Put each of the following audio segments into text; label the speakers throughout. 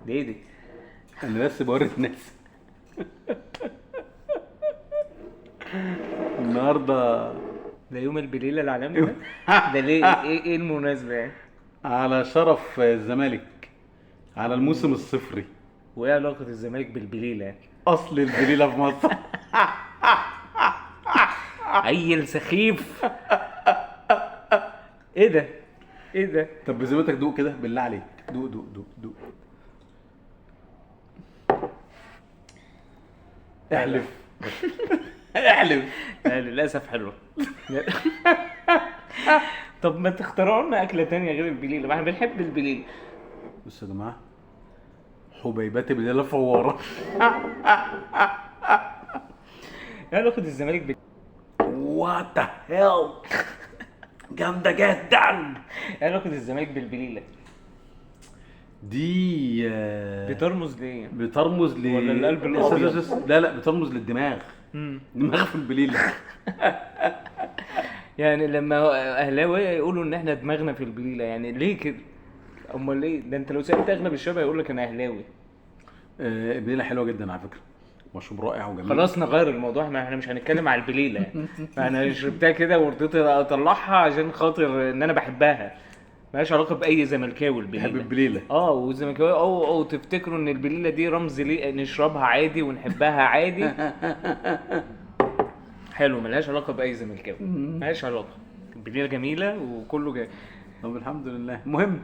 Speaker 1: دي
Speaker 2: انا بس بوري الناس النهارده
Speaker 1: ده يوم البليله العالمي ده. ده ليه؟ ايه المناسبه يعني؟
Speaker 2: على شرف الزمالك على الموسم الصفري.
Speaker 1: وايه علاقه الزمالك بالبليله يعني؟
Speaker 2: اصل البليله في مصر.
Speaker 1: عيل سخيف. ايه ده؟ ايه ده؟
Speaker 2: طب بذمتك دوق كده بالله عليك، دوق دوق دوق دوق. احلف. احلف.
Speaker 1: للاسف حلوه. طب ما تخترعوا لنا اكله تانية غير البليله، ما احنا بنحب البليله.
Speaker 2: بصوا يا جماعه، حبيبات بالله فواره.
Speaker 1: ايه علاقه الزمالك
Speaker 2: وات ذا هيل، جامده جدا.
Speaker 1: ايه علاقه الزمالك بالبليله؟
Speaker 2: دي
Speaker 1: بترمز ليه؟
Speaker 2: بترمز
Speaker 1: ولا القلب الأبيض؟
Speaker 2: لا بترمز للدماغ. دماغ في البليله.
Speaker 1: يعني لما اهلاويه يقولوا ان احنا دماغنا في البليله، يعني ليه كده؟ امال ليه؟ ده انت لو سالت اغلب الشباب هيقول لك انا اهلاوي.
Speaker 2: البليله حلوه جدا على فكره، مشروب رائع وجميل.
Speaker 1: خلاص نغير الموضوع، ما احنا مش هنتكلم على البليله يعني. انا شربتها كده ورضيت اطلعها عشان خاطر ان انا بحبها، مالهاش علاقه باي زملكاوي البليله.
Speaker 2: بحب البليله.
Speaker 1: والزملكاوي او تفتكروا ان البليله دي رمز ليه نشربها عادي ونحبها عادي. حلو، ملهاش علاقه باي زملكاوي، ملهاش علاقه. البليله جميله وكله جاي.
Speaker 2: طب الحمد لله. المهم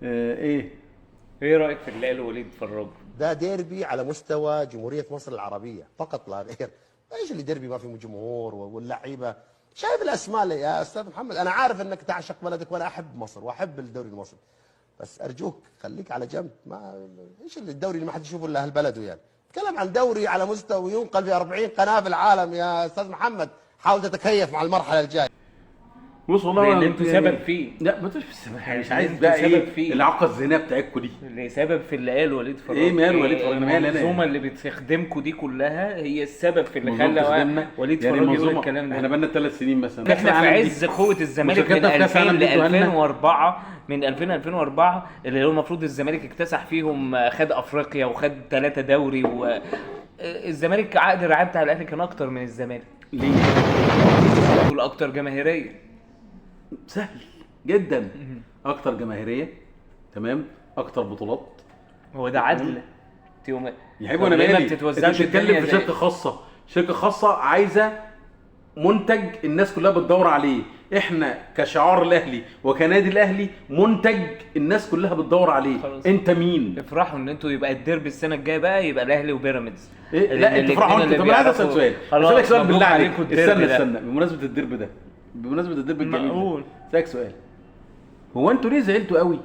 Speaker 2: ايه
Speaker 1: رايك في اللي قاله وليد فراج؟
Speaker 3: ده ديربي على مستوى جمهورية مصر العربية فقط لا غير. ايش اللي ديربي ما في جمهور واللعيبة؟ شايف الاسماء يا استاذ محمد، انا عارف انك تعشق بلدك وانا احب مصر واحب الدوري المصري، بس ارجوك خليك على جنب. ما ايش اللي الدوري اللي ما حد يشوفه الا اهل بلده يعني؟ تكلم عن دوري على مستوى ينقل في 40 قناة في العالم يا استاذ محمد، حاول تتكيف مع المرحلة الجاية.
Speaker 2: بص والله
Speaker 1: لان انتوا سبب فيه.
Speaker 2: لا ما تقولش في السبب،
Speaker 1: يعني
Speaker 2: مش عايز
Speaker 1: انتوا
Speaker 2: بقى
Speaker 1: سبب
Speaker 2: ايه
Speaker 1: فيه.
Speaker 2: العلاقه الذهنيه بتاعتكم دي.
Speaker 1: اللي سبب في اللي قال وليد فراج.
Speaker 2: ايه مال وليد فراج؟ انا مالي انا؟
Speaker 1: المنظومه اللي بتخدمكم دي كلها هي السبب في اللي خلى وليد
Speaker 2: يعني
Speaker 1: فراج يقول الكلام ده.
Speaker 2: احنا بقالنا 3 سنين مثلا،
Speaker 1: احنا في عز قوه الزمالك من 2000 ل 2004، من 2000 ل 2004 اللي هو المفروض الزمالك اكتسح فيهم، خد افريقيا وخد 3 دوري، والزمالك عقد الرعايه بتاع الاهلي كان اكتر من الزمالك.
Speaker 2: ليه؟
Speaker 1: والاكتر جماهيريه.
Speaker 2: سهل جدا. اكتر جماهيريه، تمام، اكتر بطولات.
Speaker 1: هو ده عدل
Speaker 2: يا حبيبي انا مالي؟
Speaker 1: ما بتتوزعش.
Speaker 2: بتتكلم في شركه خاصه عايزه منتج الناس كلها بتدور عليه. احنا كشعار الاهلي وكنادي الاهلي منتج الناس كلها بتدور عليه.
Speaker 1: خلاص.
Speaker 2: انت مين؟
Speaker 1: افرحوا ان انتوا يبقى الديربي السنه الجايه بقى يبقى الاهلي وبيراميدز.
Speaker 2: لا انت افرحوا انت. طب انا عايز اسال سؤال، اسالك سؤال بالله عليك. استنى بمناسبه الديربي ده، بمناسبه الديربي الجميل، اسالك سؤال. هو انتوا ليه زعلتوا قوي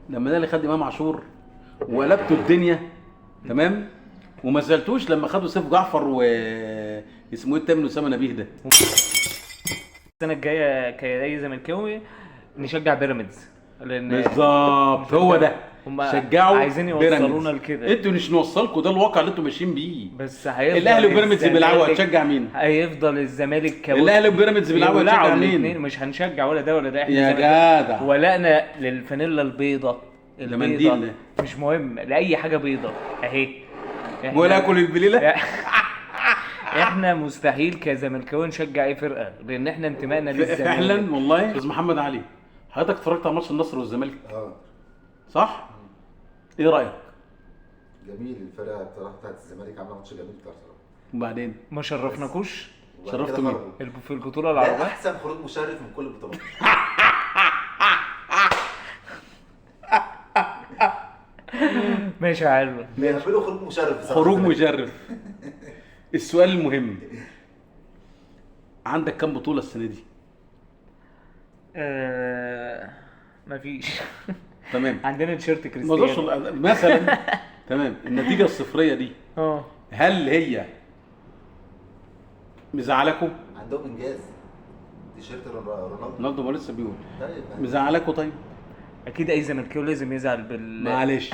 Speaker 2: لما ده اللي خد امام عاشور وقلبتوا الدنيا تمام، وما زعلتوش لما خدوا سيف جعفر و اسمه ايه التاني، اسامه نبيه ده؟
Speaker 1: السنه الجايه كاي زملكاوي نشجع بيراميدز، لان
Speaker 2: بالظبط هو ده. شجعوا
Speaker 1: عايزين يوصلونا لكده.
Speaker 2: انتوا مش نوصلكم، ده الواقع اللي انتوا ماشيين بيه.
Speaker 1: بس هيفضل
Speaker 2: الاهلي وبيراميدز بيلعبوا، هتشجع مين؟
Speaker 1: هيفضل الزمالك
Speaker 2: الاهلي وبيراميدز بيلعبوا، هتشجع مين؟
Speaker 1: مش هنشجع ولا ده ولا ده. احنا
Speaker 2: يا جدع
Speaker 1: ولقنا للفانيلا البيضه
Speaker 2: المنديل
Speaker 1: مش مهم، لاي حاجه بيضه اهي.
Speaker 2: ولا اكل البليله.
Speaker 1: احنا مستحيل كزملكاوي نشجع اي فرقه، لان احنا انتمائنا للزمالك
Speaker 2: فعلا. والله استاذ محمد علي، حضرتك اتفرجت على ماتش النصر والزمالك؟ صح؟ ايه رايك؟
Speaker 4: جميل. الفرقه بتاعت الزمالك عامله ماتش جميل بصراحه.
Speaker 2: وبعدين
Speaker 1: ما شرفناكوش؟
Speaker 2: شرفتوا مين
Speaker 1: في البطوله العربيه؟
Speaker 4: احسن خروج مشرف من كل البطولات.
Speaker 1: ماشي يا علوي،
Speaker 4: بيعملوا خروج مشرف بصراحه.
Speaker 2: خروج مشرف. السؤال المهم، عندك كام بطوله السنه دي؟
Speaker 1: مفيش.
Speaker 2: تمام.
Speaker 1: عندنا تيشيرت كريستيانو
Speaker 2: مثلا. تمام. النتيجه الصفريه دي هل هي مزعلكم؟
Speaker 4: عندهم انجاز. تيشيرت
Speaker 2: رونالدو ما لسه بيقول.
Speaker 4: طيب
Speaker 2: مزعلكم؟ طيب
Speaker 1: اكيد اي زملكاوي لازم يزعل
Speaker 2: معلش.